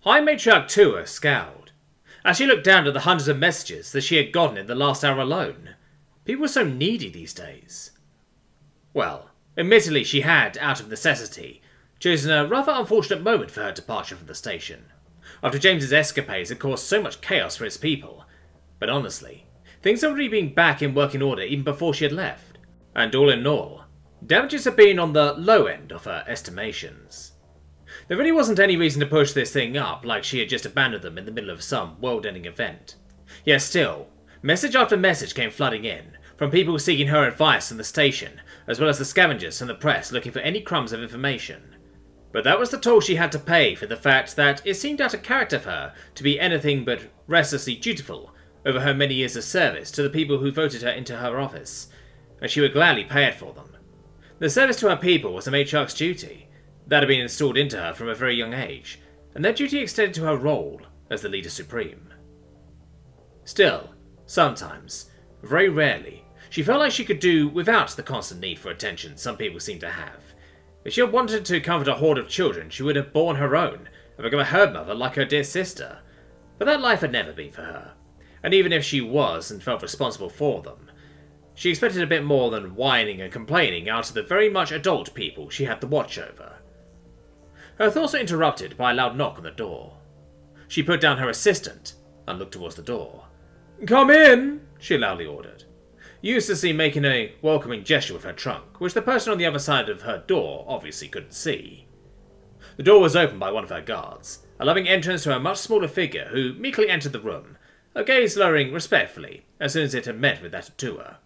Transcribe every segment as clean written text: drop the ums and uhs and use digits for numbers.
High Matriarch Tua scowled, as she looked down at the hundreds of messages that she had gotten in the last hour alone. People were so needy these days. Well, admittedly she had, out of necessity, chosen a rather unfortunate moment for her departure from the station, after James's escapades had caused so much chaos for his people. But honestly, things had already been back in working order even before she had left, and all in all, damages had been on the low end of her estimations. There really wasn't any reason to push this thing up like she had just abandoned them in the middle of some world-ending event. Yet still, message after message came flooding in, from people seeking her advice from the station, as well as the scavengers and the press looking for any crumbs of information. But that was the toll she had to pay for the fact that it seemed out of character for her to be anything but restlessly dutiful over her many years of service to the people who voted her into her office, and she would gladly pay it for them. The service to her people was a matriarch's duty that had been installed into her from a very young age, and that duty extended to her role as the leader supreme. Still, sometimes, very rarely, she felt like she could do without the constant need for attention some people seem to have. If she had wanted to comfort a horde of children, she would have borne her own and become a herd mother like her dear sister. But that life had never been for her, and even if she was and felt responsible for them, she expected a bit more than whining and complaining out of the very much adult people she had to watch over. Her thoughts were interrupted by a loud knock on the door. She put down her assistant and looked towards the door. "Come in," she loudly ordered, uselessly making a welcoming gesture with her trunk, which the person on the other side of her door obviously couldn't see. The door was opened by one of her guards, allowing entrance to a much smaller figure who meekly entered the room, her gaze lowering respectfully as soon as it had met with that of Tua.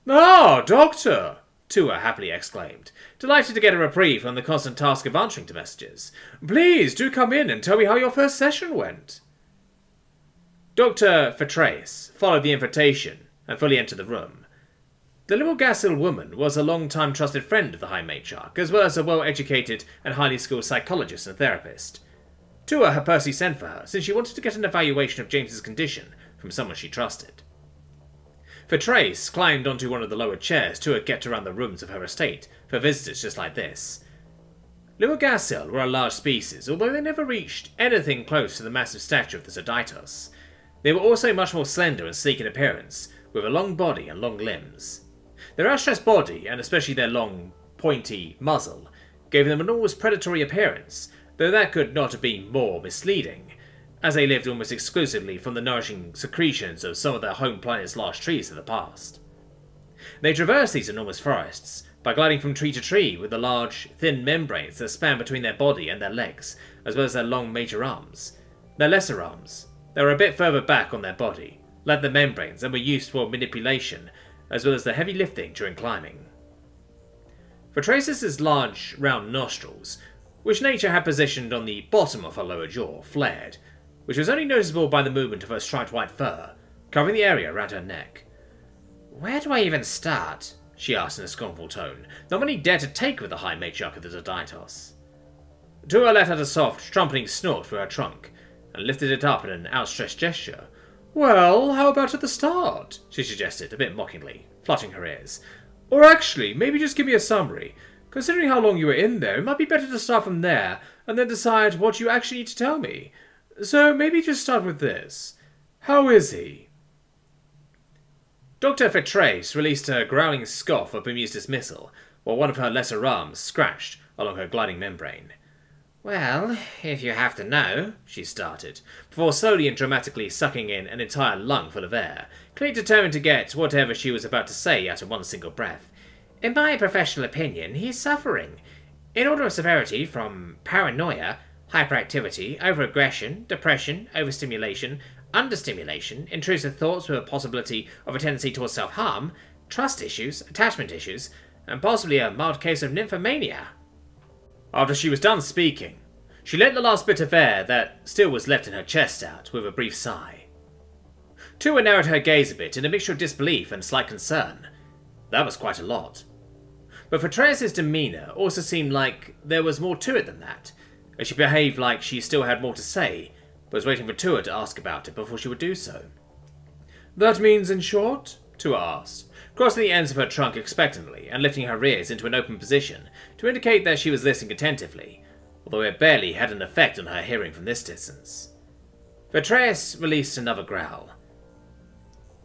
"Ah, Doctor!" Tua happily exclaimed, delighted to get a reprieve from the constant task of answering to messages. "Please do come in and tell me how your first session went." Dr. Fertrace followed the invitation and fully entered the room. The little Gasil woman was a long-time trusted friend of the High Matriarch, as well as a well-educated and highly skilled psychologist and therapist. Tua had personally sent for her, since she wanted to get an evaluation of James's condition from someone she trusted. Fertrace climbed onto one of the lower chairs Tua kept around the rooms of her estate for visitors just like this. Little Gasil were a large species, although they never reached anything close to the massive stature of the Zoditos. They were also much more slender and sleek in appearance, with a long body and long limbs. Their outstretched body, and especially their long, pointy muzzle, gave them an almost predatory appearance, though that could not have been more misleading, as they lived almost exclusively from the nourishing secretions of some of their home planet's large trees of the past. They traversed these enormous forests by gliding from tree to tree with the large, thin membranes that span between their body and their legs, as well as their long major arms. Their lesser arms, that were a bit further back on their body, lacked the membranes and were used for manipulation, as well as the heavy lifting during climbing. Fertrace's large, round nostrils, which nature had positioned on the bottom of her lower jaw, flared, which was only noticeable by the movement of her striped white fur, covering the area around her neck. "Where do I even start?" she asked in a scornful tone, not many dared to take with the High Matriarch of the Zoditos. Tua let out a soft, trumpeting snort through her trunk, and lifted it up in an outstretched gesture. "Well, how about at the start?" she suggested, a bit mockingly, fluttering her ears. "Or actually, maybe just give me a summary. Considering how long you were in there, it might be better to start from there, and then decide what you actually need to tell me. So maybe just start with this. How is he?" Dr. Fertrace released a growling scoff of bemused dismissal, while one of her lesser arms scratched along her gliding membrane. "Well, if you have to know," she started, before slowly and dramatically sucking in an entire lung full of air, clearly determined to get whatever she was about to say out in one single breath. "In my professional opinion, he is suffering. In order of severity, from paranoia, hyperactivity, overaggression, depression, overstimulation, understimulation, intrusive thoughts with a possibility of a tendency towards self-harm, trust issues, attachment issues, and possibly a mild case of nymphomania." After she was done speaking, she let the last bit of air that still was left in her chest out with a brief sigh. Tua narrowed her gaze a bit in a mixture of disbelief and slight concern. That was quite a lot. But Fertrace's demeanour also seemed like there was more to it than that, as she behaved like she still had more to say, but was waiting for Tua to ask about it before she would do so. "That means, in short?" Tua asked, crossing the ends of her trunk expectantly and lifting her ears into an open position to indicate that she was listening attentively, although it barely had an effect on her hearing from this distance. Vitraeus released another growl.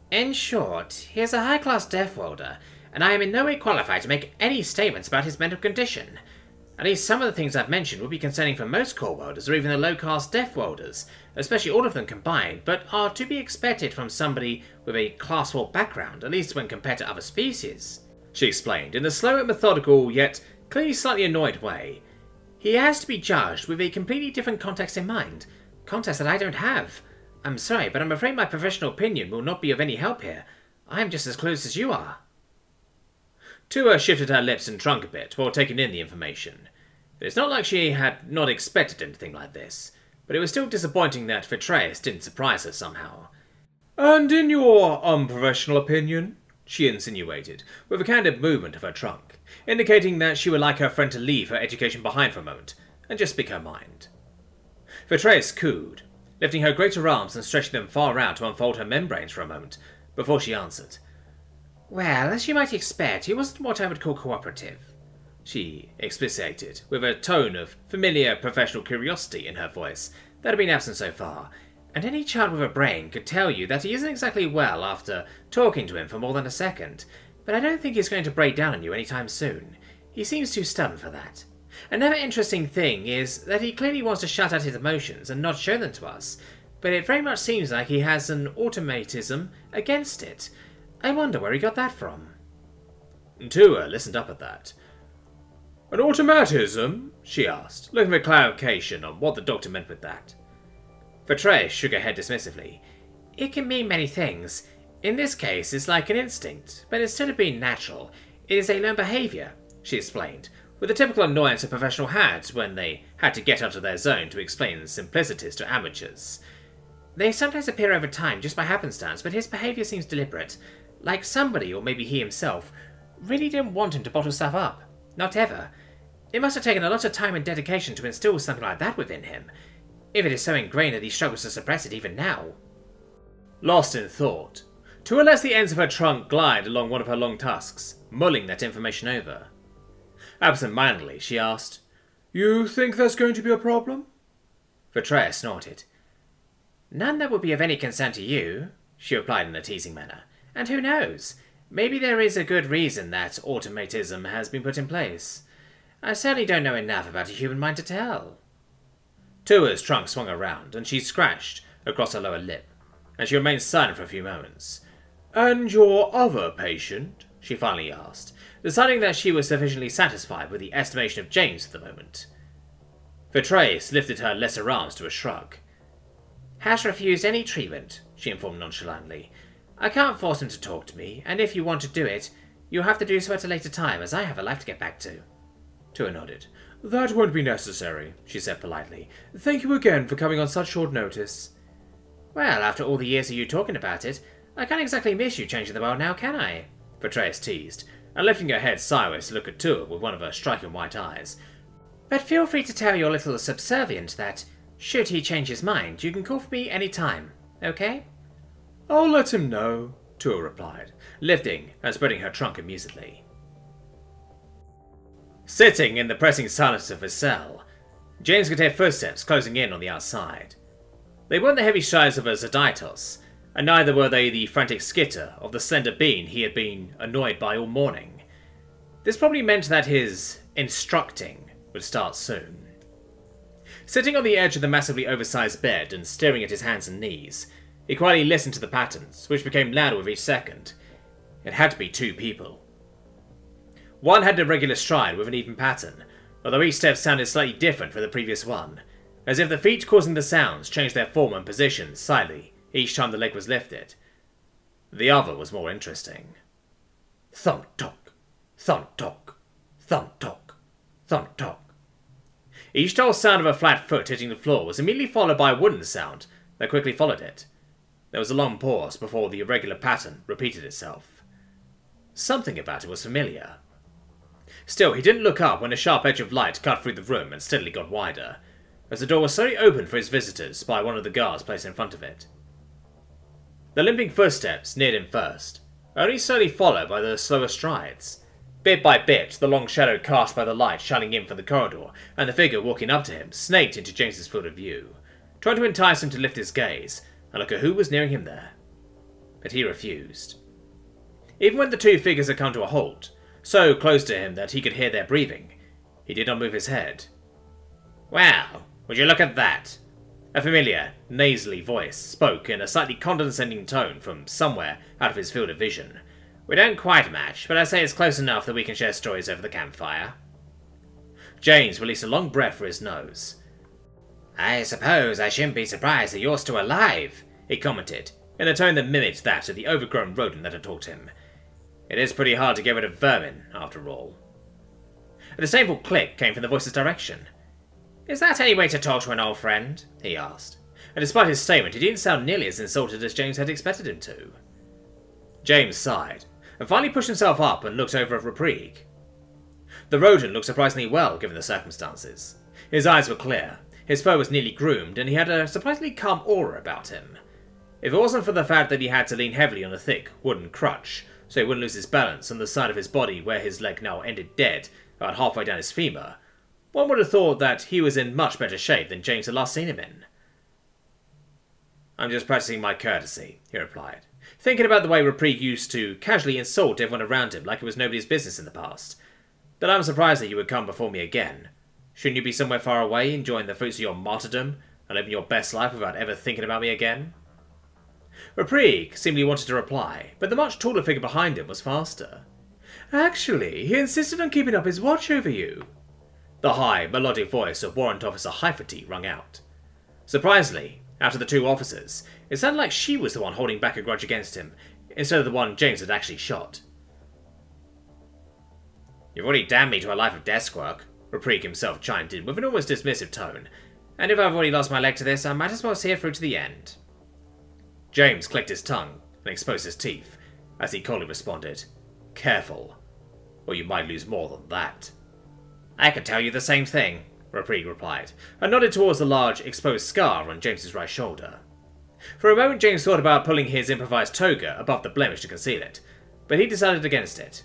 In short, he is a high-class Deathworlder, and I am in no way qualified to make any statements about his mental condition. At least some of the things I've mentioned would be concerning for most core worlders or even the low-caste Deathworlders, especially all of them combined, but are to be expected from somebody with a Class 4 background, at least when compared to other species, she explained, in a slow and methodical, yet clearly slightly annoyed way. He has to be judged with a completely different context in mind, context that I don't have. I'm sorry, but I'm afraid my professional opinion will not be of any help here. I am just as close as you are. Tua shifted her lips and trunk a bit while taking in the information. It's not like she had not expected anything like this, but it was still disappointing that Vitraeus didn't surprise her somehow. And in your unprofessional opinion, she insinuated, with a candid movement of her trunk, indicating that she would like her friend to leave her education behind for a moment, and just speak her mind. Vitraeus cooed, lifting her greater arms and stretching them far out to unfold her membranes for a moment, before she answered. Well, as you might expect, he wasn't what I would call cooperative, she explicitated, with a tone of familiar professional curiosity in her voice that had been absent so far, and any child with a brain could tell you that he isn't exactly well after talking to him for more than a second, but I don't think he's going to break down on you anytime soon. He seems too stubborn for that. Another interesting thing is that he clearly wants to shut out his emotions and not show them to us, but it very much seems like he has an automatism against it. I wonder where he got that from. Tua listened up at that. An automatism? She asked, looking for clarification on what the doctor meant with that. Vitraeus shook her head dismissively. It can mean many things. In this case, it's like an instinct, but instead of being natural, it is a learned behaviour, she explained, with the typical annoyance a professional had when they had to get out of their zone to explain simplicities to amateurs. They sometimes appear over time just by happenstance, but his behaviour seems deliberate. Like somebody, or maybe he himself, really didn't want him to bottle stuff up. Not ever. It must have taken a lot of time and dedication to instill something like that within him, if it is so ingrained that he struggles to suppress it even now. Lost in thought, Tua lets the ends of her trunk glide along one of her long tusks, mulling that information over. Absent-mindedly, she asked, You think there's going to be a problem? Vitraeus snorted. None that would be of any concern to you, she replied in a teasing manner. And who knows? Maybe there is a good reason that automatism has been put in place. I certainly don't know enough about a human mind to tell. Tua's trunk swung around, and she scratched across her lower lip, and she remained silent for a few moments. And your other patient? She finally asked, deciding that she was sufficiently satisfied with the estimation of James at the moment. Vitraeus lifted her lesser arms to a shrug. Has refused any treatment, she informed nonchalantly. I can't force him to talk to me, and if you want to do it, you'll have to do so at a later time, as I have a life to get back to. Tua nodded. That won't be necessary, she said politely. Thank you again for coming on such short notice. Well, after all the years of you talking about it, I can't exactly miss you changing the world now, can I? Vitraeus teased, and lifting her head sideways to look at Tua with one of her striking white eyes. But feel free to tell your little subservient that, should he change his mind, you can call for me any time, okay? I'll let him know, Tua replied, lifting and spreading her trunk amusedly. Sitting in the pressing silence of his cell, James could hear footsteps closing in on the outside. They weren't the heavy strides of a Zoditos, and neither were they the frantic skitter of the slender being he had been annoyed by all morning. This probably meant that his instructing would start soon. Sitting on the edge of the massively oversized bed and staring at his hands and knees, he quietly listened to the patterns, which became louder with each second. It had to be two people. One had an irregular stride with an even pattern, although each step sounded slightly different from the previous one, as if the feet causing the sounds changed their form and position slightly each time the leg was lifted. The other was more interesting. Thump-tock, thump-tock, thump-tock, thump-tock. Each dull sound of a flat foot hitting the floor was immediately followed by a wooden sound that quickly followed it. There was a long pause before the irregular pattern repeated itself. Something about it was familiar. Still, he didn't look up when a sharp edge of light cut through the room and steadily got wider, as the door was slowly opened for his visitors by one of the guards placed in front of it. The limping footsteps neared him first, only slowly followed by the slower strides. Bit by bit, the long shadow cast by the light shining in from the corridor, and the figure walking up to him, snaked into James's field of view, trying to entice him to lift his gaze and look at who was nearing him there. But he refused. Even when the two figures had come to a halt, so close to him that he could hear their breathing, he did not move his head. "Well, would you look at that?" A familiar, nasally voice spoke in a slightly condescending tone from somewhere out of his field of vision. "We don't quite match, but I say it's close enough that we can share stories over the campfire." James released a long breath through his nose. "I suppose I shouldn't be surprised that you're still alive," he commented, in a tone that mimicked that of the overgrown rodent that had talked to him. "It is pretty hard to get rid of vermin, after all." A disdainful click came from the voice's direction. "Is that any way to talk to an old friend?" he asked, and despite his statement, he didn't sound nearly as insulted as James had expected him to. James sighed, and finally pushed himself up and looked over at Reprieg. The rodent looked surprisingly well, given the circumstances. His eyes were clear, his fur was neatly groomed, and he had a surprisingly calm aura about him. If it wasn't for the fact that he had to lean heavily on a thick, wooden crutch, so he wouldn't lose his balance on the side of his body where his leg now ended dead, about halfway down his femur, one would have thought that he was in much better shape than James had last seen him in. "I'm just practicing my courtesy," he replied, thinking about the way Reprieg used to casually insult everyone around him like it was nobody's business in the past. "But I'm surprised that you would come before me again. Shouldn't you be somewhere far away, enjoying the fruits of your martyrdom, and living your best life without ever thinking about me again?" Reprieg seemingly wanted to reply, but the much taller figure behind him was faster. "Actually, he insisted on keeping up his watch over you," the high, melodic voice of Warrant Officer Hyferty rung out. Surprisingly, out of the two officers, it sounded like she was the one holding back a grudge against him, instead of the one James had actually shot. "You've already damned me to a life of desk work," Reprieg himself chimed in with an almost dismissive tone, "and if I've already lost my leg to this, I might as well see it through to the end." James clicked his tongue and exposed his teeth, as he coldly responded, "Careful, or you might lose more than that." "I could tell you the same thing," Reprieg replied, and nodded towards the large, exposed scar on James's right shoulder. For a moment James thought about pulling his improvised toga above the blemish to conceal it, but he decided against it.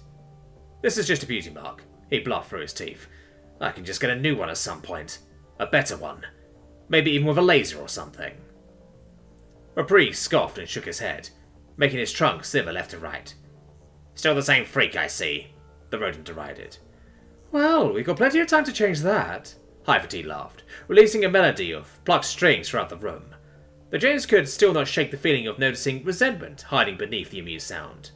"This is just a beauty mark," he bluffed through his teeth. "I can just get a new one at some point. A better one. Maybe even with a laser or something." Reprieg scoffed and shook his head, making his trunk sliver left and right. "Still the same freak, I see," the rodent derided. "Well, we've got plenty of time to change that," Hyferty laughed, releasing a melody of plucked strings throughout the room. But James could still not shake the feeling of noticing resentment hiding beneath the amused sound.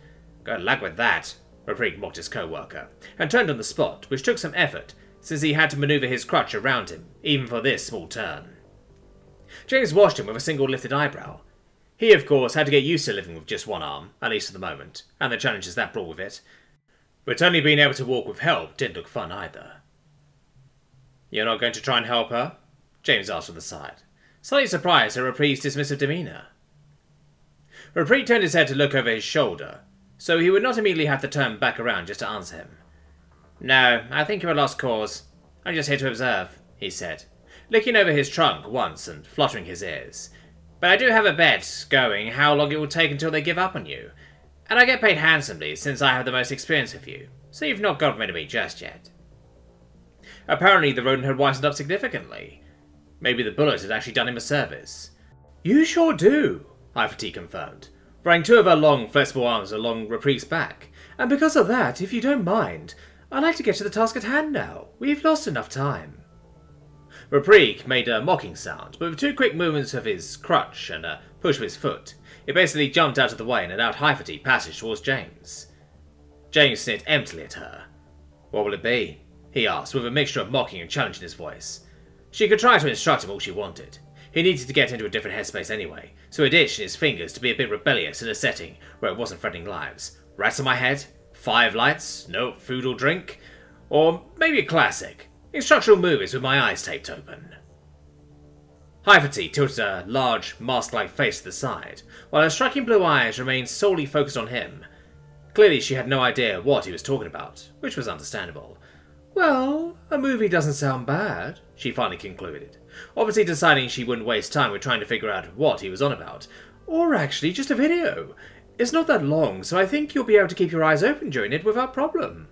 "Good luck with that," Reprieg mocked his co-worker, and turned on the spot, which took some effort, since he had to maneuver his crutch around him, even for this small turn. James watched him with a single lifted eyebrow. He, of course, had to get used to living with just one arm, at least for the moment, and the challenges that brought with it. But only being able to walk with help didn't look fun either. "You're not going to try and help her?" James asked from the side, slightly surprised at Reprieg's dismissive demeanour. Reprieg turned his head to look over his shoulder, so he would not immediately have to turn back around just to answer him. "No, I think you're a lost cause. I'm just here to observe," he said, looking over his trunk once and fluttering his ears. "But I do have a bet going how long it will take until they give up on you. And I get paid handsomely since I have the most experience with you, so you've not got rid of me just yet." Apparently the rodent had whitened up significantly. Maybe the bullet had actually done him a service. "You sure do," Hyferty confirmed, running two of her long, flexible arms along Reprieg's back. "And because of that, if you don't mind, I'd like to get to the task at hand now. We've lost enough time." Reprieg made a mocking sound, but with two quick movements of his crutch and a push of his foot, it basically jumped out of the way and allowed Hyferty passage towards James. James sniffed emptily at her. "What will it be?" he asked, with a mixture of mocking and challenge in his voice. She could try to instruct him all she wanted. He needed to get into a different headspace anyway, so it itched in his fingers to be a bit rebellious in a setting where it wasn't threatening lives. Rats on my head? 5 lights? No food or drink? Or maybe a classic. Instructional movies with my eyes taped open. Hyferty tilted a large, mask-like face to the side, while her striking blue eyes remained solely focused on him. Clearly she had no idea what he was talking about, which was understandable. "Well, a movie doesn't sound bad," she finally concluded, obviously deciding she wouldn't waste time with trying to figure out what he was on about. "Or actually just a video. It's not that long, so I think you'll be able to keep your eyes open during it without problem."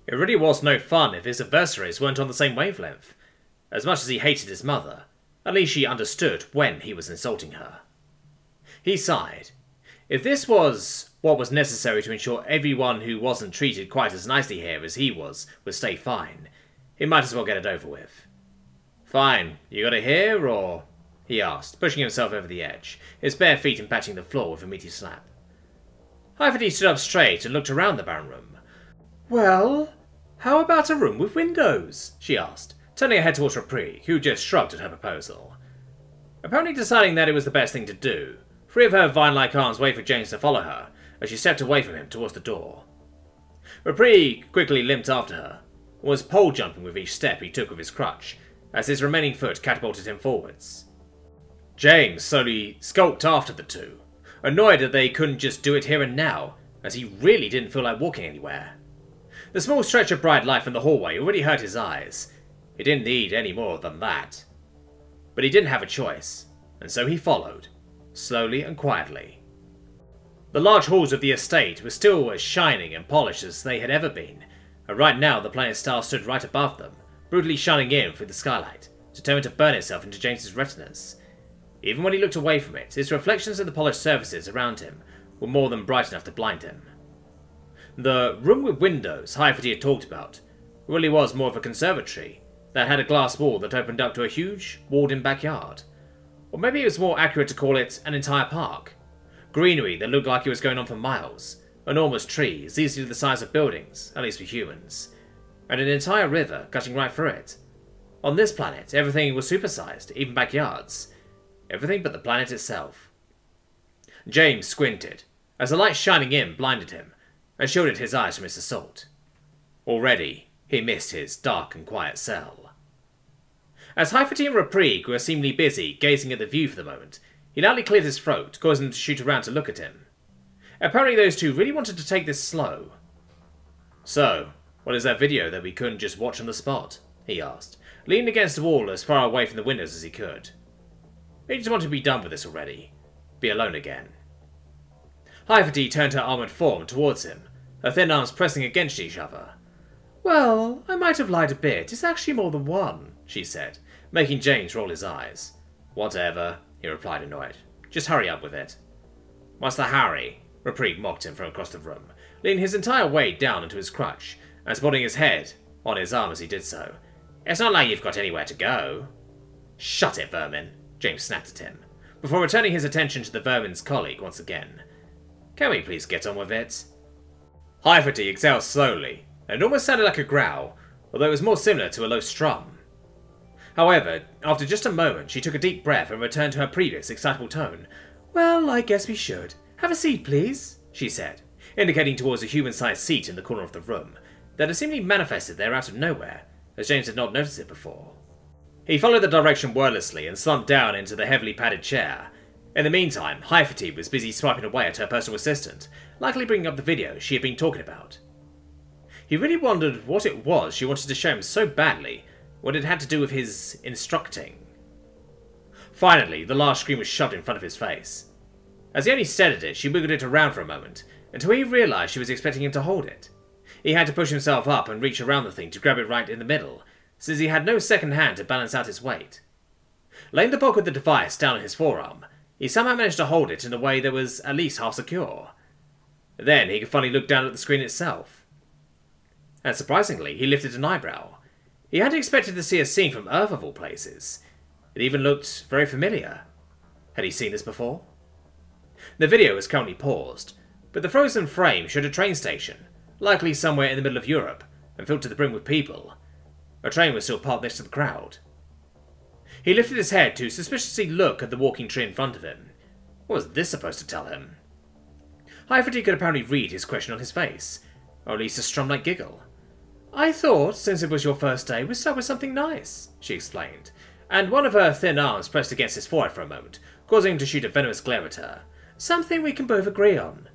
It really was no fun if his adversaries weren't on the same wavelength. As much as he hated his mother, at least she understood when he was insulting her. He sighed. If this was what was necessary to ensure everyone who wasn't treated quite as nicely here as he was would stay fine, he might as well get it over with. "Fine, you got it here, or?" he asked, pushing himself over the edge, his bare feet impacting the floor with a meaty slap. Hafity stood up straight and looked around the barren room. "Well, how about a room with windows?" she asked, turning her head towards Rapri, who just shrugged at her proposal. Apparently deciding that it was the best thing to do, three of her vine-like arms waved for James to follow her, as she stepped away from him towards the door. Rapri quickly limped after her, and was pole-jumping with each step he took with his crutch, as his remaining foot catapulted him forwards. James slowly skulked after the two, annoyed that they couldn't just do it here and now, as he really didn't feel like walking anywhere. The small stretch of bright light from the hallway already hurt his eyes. He didn't need any more than that. But he didn't have a choice, and so he followed, slowly and quietly. The large halls of the estate were still as shining and polished as they had ever been, and right now the planet star stood right above them, brutally shining in through the skylight, determined to burn itself into James's retinas. Even when he looked away from it, its reflections in the polished surfaces around him were more than bright enough to blind him. The room with windows Hafity had talked about really was more of a conservatory that had a glass wall that opened up to a huge, walled-in backyard. Or maybe it was more accurate to call it an entire park. Greenery that looked like it was going on for miles, enormous trees, easily the size of buildings, at least for humans, and an entire river cutting right through it. On this planet, everything was supersized, even backyards. Everything but the planet itself. James squinted, as the light shining in blinded him, and shielded his eyes from its assault. Already, he missed his dark and quiet cell. As Hafity and Rapri were seemingly busy gazing at the view for the moment, he loudly cleared his throat, causing them to shoot around to look at him. Apparently those two really wanted to take this slow. "So, what is that video that we couldn't just watch on the spot?" he asked, leaning against the wall as far away from the windows as he could. He just wanted to be done with this already. Be alone again. Hafity turned her armoured form towards him, her thin arms pressing against each other. "Well, I might have lied a bit. It's actually more than one," she said, making James roll his eyes. "Whatever," he replied, annoyed. "Just hurry up with it." "What's the hurry?" Rapri mocked him from across the room, leaning his entire weight down into his crutch, and supporting his head on his arm as he did so. "It's not like you've got anywhere to go." "Shut it, vermin," James snapped at him, before returning his attention to the vermin's colleague once again. "Can we please get on with it?" Hafity exhaled slowly, and it almost sounded like a growl, although it was more similar to a low strum. However, after just a moment, she took a deep breath and returned to her previous excitable tone. "Well, I guess we should. Have a seat, please," she said, indicating towards a human-sized seat in the corner of the room that had seemingly manifested there out of nowhere, as James had not noticed it before. He followed the direction wordlessly and slumped down into the heavily padded chair. In the meantime, Hafity was busy swiping away at her personal assistant, likely bringing up the video she had been talking about. He really wondered what it was she wanted to show him so badly, what it had to do with his instructing. Finally, the last screen was shoved in front of his face. As he only stared at it, she wiggled it around for a moment, until he realised she was expecting him to hold it. He had to push himself up and reach around the thing to grab it right in the middle, since he had no second hand to balance out its weight. Laying the bulk of the device down on his forearm, he somehow managed to hold it in a way that was at least half secure. Then he could finally look down at the screen itself. And surprisingly, he lifted an eyebrow. He hadn't expected to see a scene from Earth of all places. It even looked very familiar. Had he seen this before? The video was currently paused, but the frozen frame showed a train station, likely somewhere in the middle of Europe, and filled to the brim with people. A train was still parked next to the crowd. He lifted his head to suspiciously look at the walking tree in front of him. What was this supposed to tell him? Hafity could apparently read his question on his face, or at least a strum-like giggle. "I thought, since it was your first day, we'd start with something nice," she explained, and one of her thin arms pressed against his forehead for a moment, causing him to shoot a venomous glare at her. "Something we can both agree on.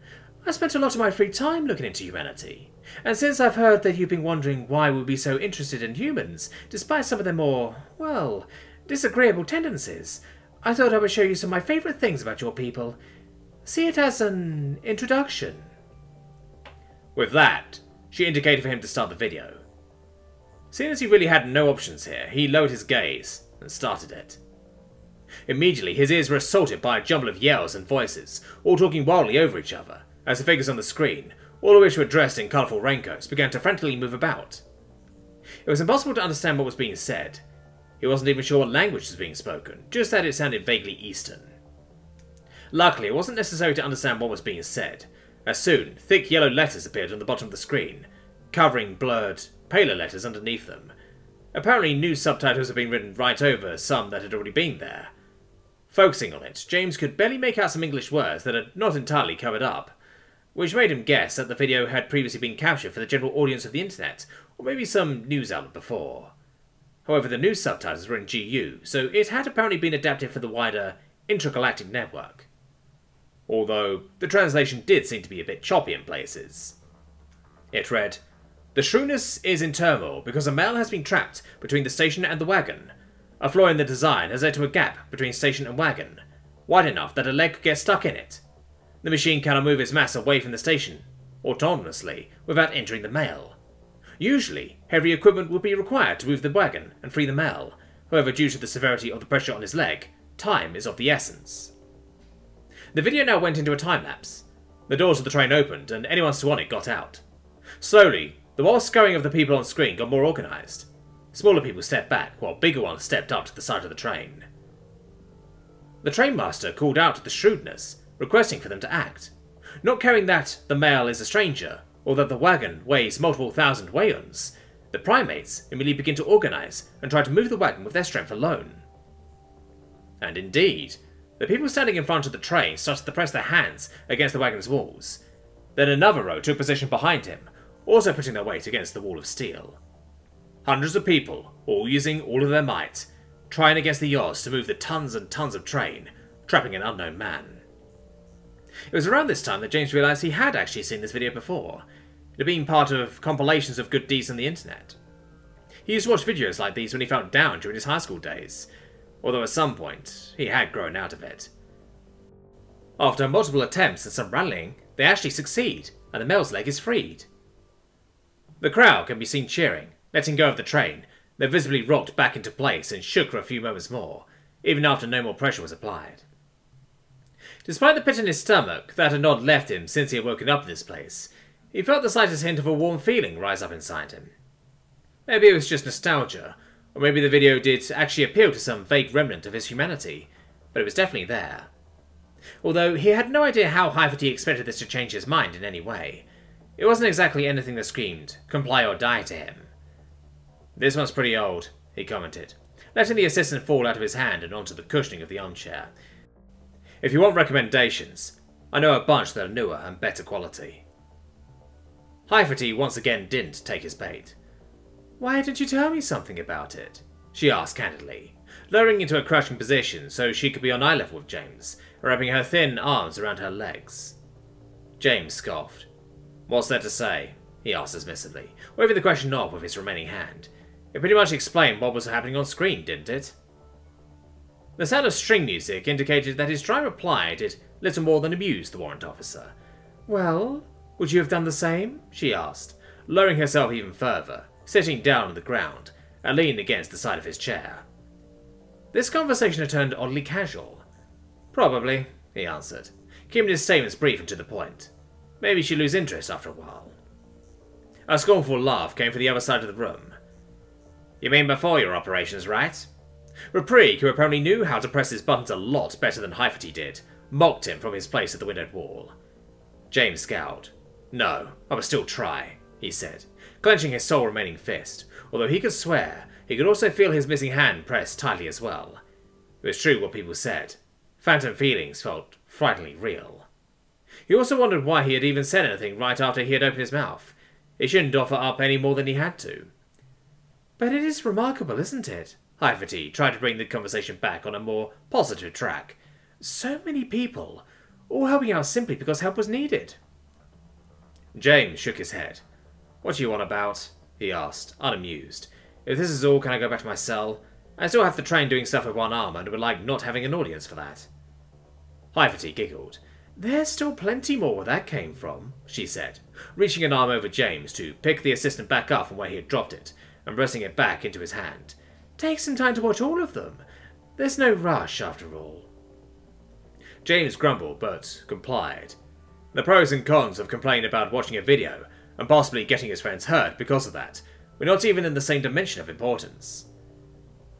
I spent a lot of my free time looking into humanity, and since I've heard that you've been wondering why we'd be so interested in humans, despite some of their more, well, disagreeable tendencies, I thought I would show you some of my favourite things about your people. See it as an introduction." With that, She indicated for him to start the video. Seeing as he really had no options here, he lowered his gaze and started it. Immediately, his ears were assaulted by a jumble of yells and voices, all talking wildly over each other, as the figures on the screen, all of which were dressed in colourful raincoats, began to frantically move about. It was impossible to understand what was being said. He wasn't even sure what language was being spoken, just that it sounded vaguely Eastern. Luckily, it wasn't necessary to understand what was being said, as soon, thick yellow letters appeared on the bottom of the screen, covering blurred, paler letters underneath them. Apparently, new subtitles had been written right over some that had already been there. Focusing on it, James could barely make out some English words that had not entirely covered up, which made him guess that the video had previously been captured for the general audience of the internet, or maybe some news outlet before. However, the news subtitles were in GU, so it had apparently been adapted for the wider intergalactic network. Although, the translation did seem to be a bit choppy in places. It read, "The shrewdness is in turmoil because a male has been trapped between the station and the wagon. A flaw in the design has led to a gap between station and wagon, wide enough that a leg could get stuck in it. The machine cannot move its mass away from the station, autonomously, without entering the male. Usually, heavy equipment would be required to move the wagon and free the male. However, due to the severity of the pressure on his leg, time is of the essence." The video now went into a time-lapse. The doors of the train opened, and anyone still on it got out. Slowly, the wild scurrying of the people on screen got more organised. Smaller people stepped back, while bigger ones stepped up to the side of the train. The trainmaster called out to the shrewdness, requesting for them to act. Not caring that the male is a stranger, or that the wagon weighs multiple thousand wayons, the primates immediately begin to organise and try to move the wagon with their strength alone. And indeed, the people standing in front of the train started to press their hands against the wagon's walls. Then another row took position behind him, also putting their weight against the wall of steel. Hundreds of people, all using all of their might, trying against the odds to move the tons and tons of train, trapping an unknown man. It was around this time that James realised he had actually seen this video before. It had been part of compilations of good deeds on the internet. He used to watch videos like these when he felt down during his high school days, although at some point he had grown out of it. After multiple attempts and some rallying, they actually succeed, and the male's leg is freed. The crowd can be seen cheering, letting go of the train, then visibly rocked back into place and shook for a few moments more, even after no more pressure was applied. Despite the pit in his stomach that had not left him since he had woken up in this place, he felt the slightest hint of a warm feeling rise up inside him. Maybe it was just nostalgia, or maybe the video did actually appeal to some vague remnant of his humanity, but it was definitely there. Although he had no idea how HFY expected this to change his mind in any way. It wasn't exactly anything that screamed, comply or die to him. "This one's pretty old," he commented, letting the assistant fall out of his hand and onto the cushioning of the armchair. "If you want recommendations, I know a bunch that are newer and better quality." HFY once again didn't take his bait. "Why didn't you tell me something about it?" she asked candidly, lowering into a crouching position so she could be on eye level with James, wrapping her thin arms around her legs. James scoffed. "What's there to say?" he asked dismissively, waving the question off with his remaining hand. It pretty much explained what was happening on screen, didn't it? The sound of string music indicated that his dry reply did little more than amuse the warrant officer. "Well, would you have done the same?" she asked, lowering herself even further, sitting down on the ground, and leaning against the side of his chair. This conversation had turned oddly casual. "Probably," he answered, keeping his statements brief and to the point. Maybe she'd lose interest after a while. A scornful laugh came from the other side of the room. "You mean before your operations, right?" Reprieg, who apparently knew how to press his buttons a lot better than HFY did, mocked him from his place at the windowed wall. James scowled. "No, I would still try," he said, clenching his sole remaining fist. Although he could swear, he could also feel his missing hand pressed tightly as well. It was true what people said. Phantom feelings felt frighteningly real. He also wondered why he had even said anything right after he had opened his mouth. He shouldn't offer up any more than he had to. "But it is remarkable, isn't it?" HFY tried to bring the conversation back on a more positive track. "So many people, all helping out simply because help was needed." James shook his head. "What do you want about?" he asked, unamused. "If this is all, can I go back to my cell? I still have the train doing stuff with one arm and would like not having an audience for that." HFY giggled, "There's still plenty more where that came from," she said, reaching an arm over James to pick the assistant back up from where he had dropped it and pressing it back into his hand. "Take some time to watch all of them. There's no rush, after all." James grumbled, but complied. The pros and cons of complaining about watching a video and possibly getting his friends hurt because of that were not even in the same dimension of importance.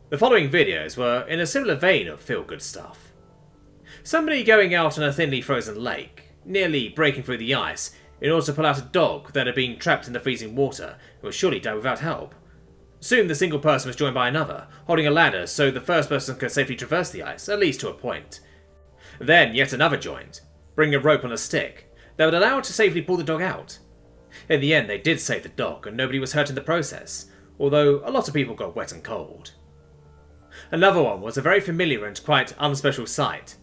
The following videos were in a similar vein of feel-good stuff. Somebody going out on a thinly frozen lake, nearly breaking through the ice in order to pull out a dog that had been trapped in the freezing water and would surely die without help. Soon the single person was joined by another, holding a ladder so the first person could safely traverse the ice, at least to a point. Then yet another joined, bringing a rope on a stick that would allow it to safely pull the dog out. In the end they did save the dog and nobody was hurt in the process, although a lot of people got wet and cold. Another one was a very familiar and quite unspecial sight.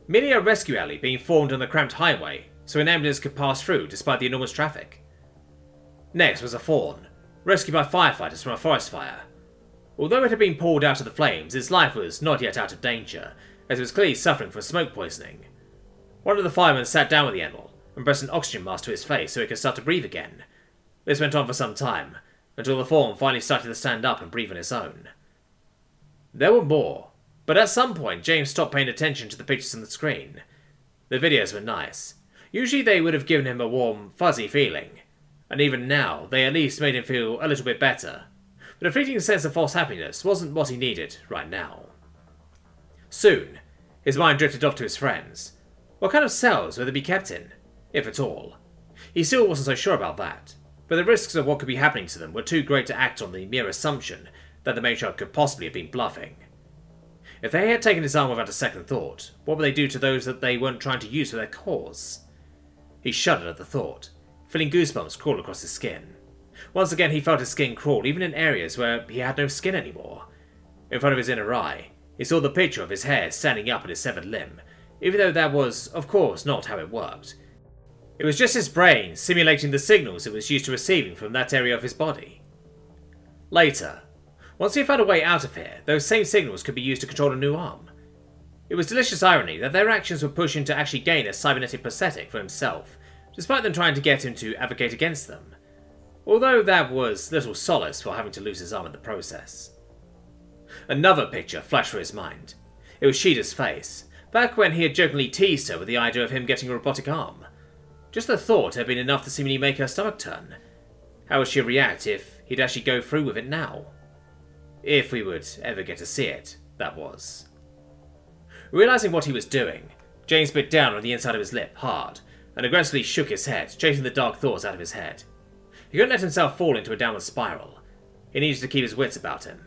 Merely a rescue alley being formed on the cramped highway so an ambulance could pass through despite the enormous traffic. Next was a fawn, rescued by firefighters from a forest fire. Although it had been pulled out of the flames, its life was not yet out of danger, as it was clearly suffering from smoke poisoning. One of the firemen sat down with the animal and pressed an oxygen mask to its face so it could start to breathe again. This went on for some time, until the fawn finally started to stand up and breathe on its own. There were more, but at some point James stopped paying attention to the pictures on the screen. The videos were nice. Usually they would have given him a warm, fuzzy feeling, and even now they at least made him feel a little bit better. But a fleeting sense of false happiness wasn't what he needed right now. Soon, his mind drifted off to his friends. What kind of cells would they be kept in, if at all? He still wasn't so sure about that, but the risks of what could be happening to them were too great to act on the mere assumption that the matriarch could possibly have been bluffing. If they had taken his arm without a second thought, what would they do to those that they weren't trying to use for their cause? He shuddered at the thought, feeling goosebumps crawl across his skin. Once again he felt his skin crawl even in areas where he had no skin anymore. In front of his inner eye, he saw the picture of his hair standing up at his severed limb, even though that was, of course, not how it worked. It was just his brain simulating the signals it was used to receiving from that area of his body. Later, once he had found a way out of here, those same signals could be used to control a new arm. It was delicious irony that their actions would push him to actually gain a cybernetic prosthetic for himself, despite them trying to get him to advocate against them. Although that was little solace for having to lose his arm in the process. Another picture flashed through his mind. It was Sheeta's face, back when he had jokingly teased her with the idea of him getting a robotic arm. Just the thought had been enough to seemingly make her stomach turn. How would she react if he'd actually go through with it now? If we would ever get to see it, that was. Realising what he was doing, James bit down on the inside of his lip hard, and aggressively shook his head, chasing the dark thoughts out of his head. He couldn't let himself fall into a downward spiral. He needed to keep his wits about him.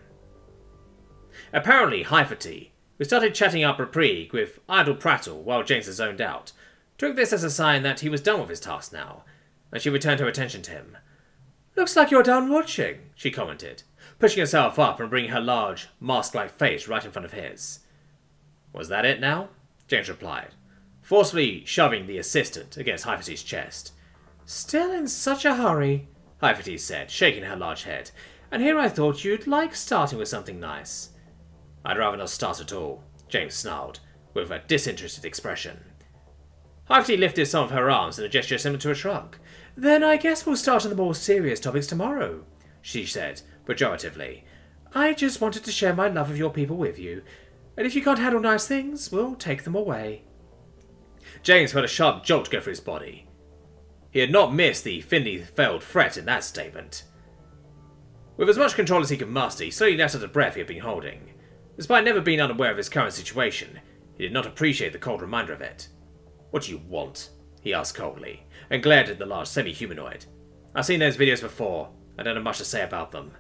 Apparently, Hyphaty, who started chatting up Reprieg with idle prattle while James had zoned out, took this as a sign that he was done with his task now, and she returned her attention to him. "Looks like you're done watching," she commented, pushing herself up and bringing her large, mask-like face right in front of his. "Was that it now?" James replied, forcefully shoving the assistant against Hyphaty's chest. "Still in such a hurry," Hyphaty said, shaking her large head, "and here I thought you'd like starting with something nice." "I'd rather not start at all," James snarled, with a disinterested expression. Hyphaty lifted some of her arms in a gesture similar to a shrug. "Then I guess we'll start on the more serious topics tomorrow," she said, pejoratively. "I just wanted to share my love of your people with you, and if you can't handle nice things, we'll take them away." James felt a sharp jolt go through his body. He had not missed the thinly veiled threat in that statement. With as much control as he could muster, he slowly let out the breath he had been holding. Despite never being unaware of his current situation, he did not appreciate the cold reminder of it. "What do you want?" he asked coldly, and glared at the large semi-humanoid. "I've seen those videos before. I don't have much to say about them."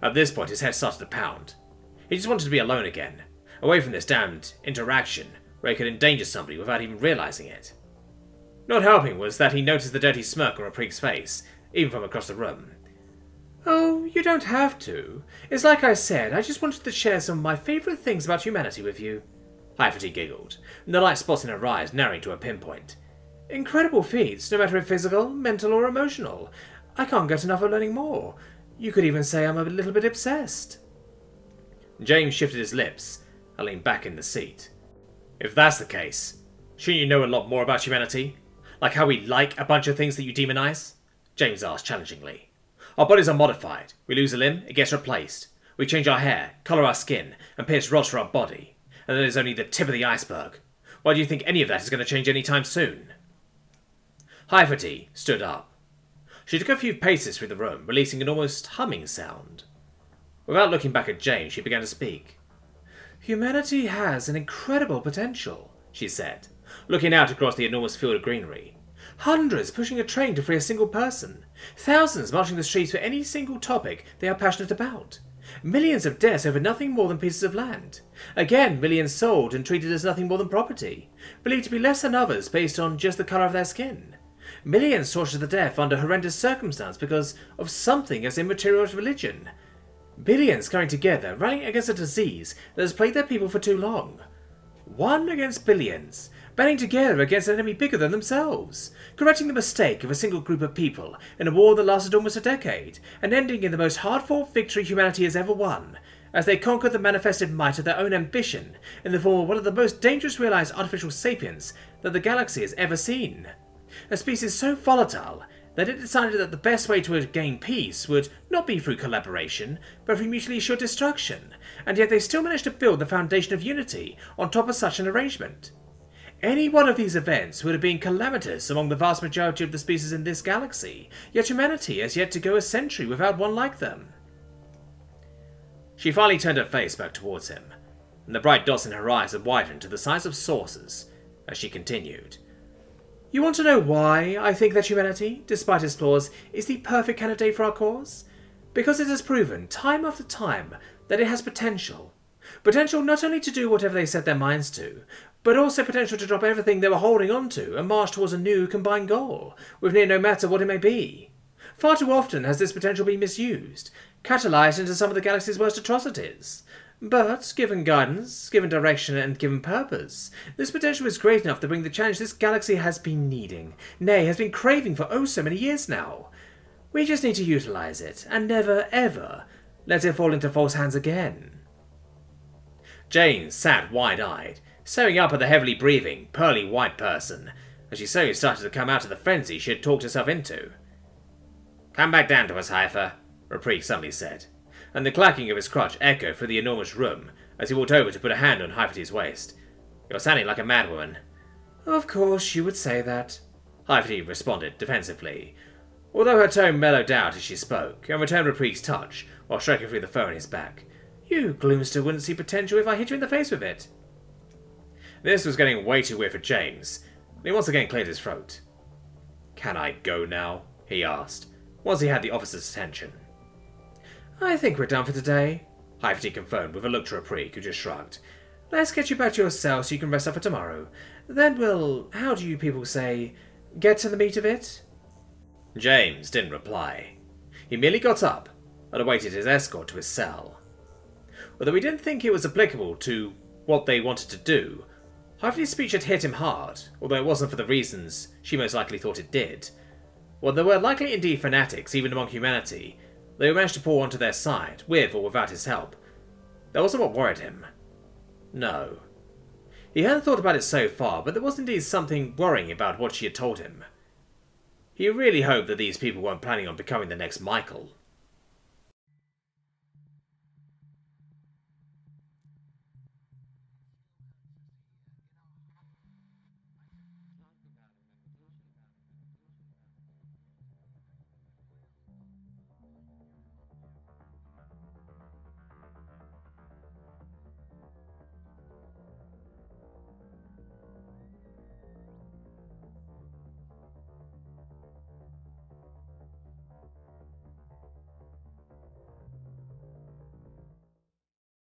At this point, his head started to pound. He just wanted to be alone again, away from this damned interaction where he could endanger somebody without even realising it. Not helping was that he noticed the dirty smirk on Reprieg's face, even from across the room. "Oh, you don't have to. It's like I said, I just wanted to share some of my favourite things about humanity with you." Hyphaty giggled, the light spots in her eyes narrowing to a pinpoint. "Incredible feats, no matter if physical, mental or emotional. I can't get enough of learning more. You could even say I'm a little bit obsessed." James shifted his lips and leaned back in the seat. "If that's the case, Shouldn't you know a lot more about humanity? Like how we like a bunch of things that you demonize? James asked challengingly. Our bodies are modified. We lose a limb, it gets replaced. We change our hair, colour our skin, and pierce rods for our body. And that is only the tip of the iceberg. Why do you think any of that is going to change any time soon? HFY stood up. She took a few paces through the room, releasing an almost humming sound. Without looking back at James, she began to speak. Humanity has an incredible potential, she said, looking out across the enormous field of greenery. Hundreds pushing a train to free a single person. Thousands marching the streets for any single topic they are passionate about. Millions of deaths over nothing more than pieces of land. Again, millions sold and treated as nothing more than property, believed to be less than others based on just the colour of their skin. Millions tortured to death under horrendous circumstance because of something as immaterial as religion. Billions coming together, rallying against a disease that has plagued their people for too long. One against billions, banding together against an enemy bigger than themselves, correcting the mistake of a single group of people in a war that lasted almost a decade, and ending in the most hard-fought victory humanity has ever won, as they conquered the manifested might of their own ambition in the form of one of the most dangerous realized artificial sapiens that the galaxy has ever seen. A species so volatile that it decided that the best way to gain peace would not be through collaboration, but through mutually assured destruction, and yet they still managed to build the foundation of unity on top of such an arrangement. Any one of these events would have been calamitous among the vast majority of the species in this galaxy, yet humanity has yet to go a century without one like them. She finally turned her face back towards him, and the bright dots in her eyes had widened to the size of saucers as she continued. You want to know why I think that humanity, despite its flaws, is the perfect candidate for our cause? Because it has proven, time after time, that it has potential. Potential not only to do whatever they set their minds to, but also potential to drop everything they were holding on to and march towards a new combined goal, with near no matter what it may be. Far too often has this potential been misused, catalyzed into some of the galaxy's worst atrocities. But, given guidance, given direction, and given purpose, this potential is great enough to bring the change this galaxy has been needing, nay, has been craving for oh so many years now. We just need to utilize it, and never, ever, let it fall into false hands again. Jane sat wide-eyed, staring up at the heavily breathing, pearly white person, as she slowly started to come out of the frenzy she had talked herself into. Come back down to us, HFY, Reprieve suddenly said, and the clacking of his crutch echoed through the enormous room as he walked over to put a hand on HFY's waist. You're sounding like a madwoman. Of course you would say that, HFY responded defensively, although her tone mellowed out as she spoke, and returned Reprieve's touch while stroking through the fur on his back. You gloomster wouldn't see potential if I hit you in the face with it. This was getting way too weird for James, and he once again cleared his throat. Can I go now? He asked, once he had the officer's attention. I think we're done for today, HFY confirmed with a look to Reprieve, who just shrugged. Let's get you back to your cell so you can rest up for tomorrow. Then we'll, how do you people say, get to the meat of it? James didn't reply. He merely got up and awaited his escort to his cell. Although he didn't think it was applicable to what they wanted to do, HFY's speech had hit him hard, although it wasn't for the reasons she most likely thought it did. While there were likely indeed fanatics, even among humanity, they managed to pull onto their side, with or without his help. That wasn't what worried him. No. He hadn't thought about it so far, but there was indeed something worrying about what she had told him. He really hoped that these people weren't planning on becoming the next Michael.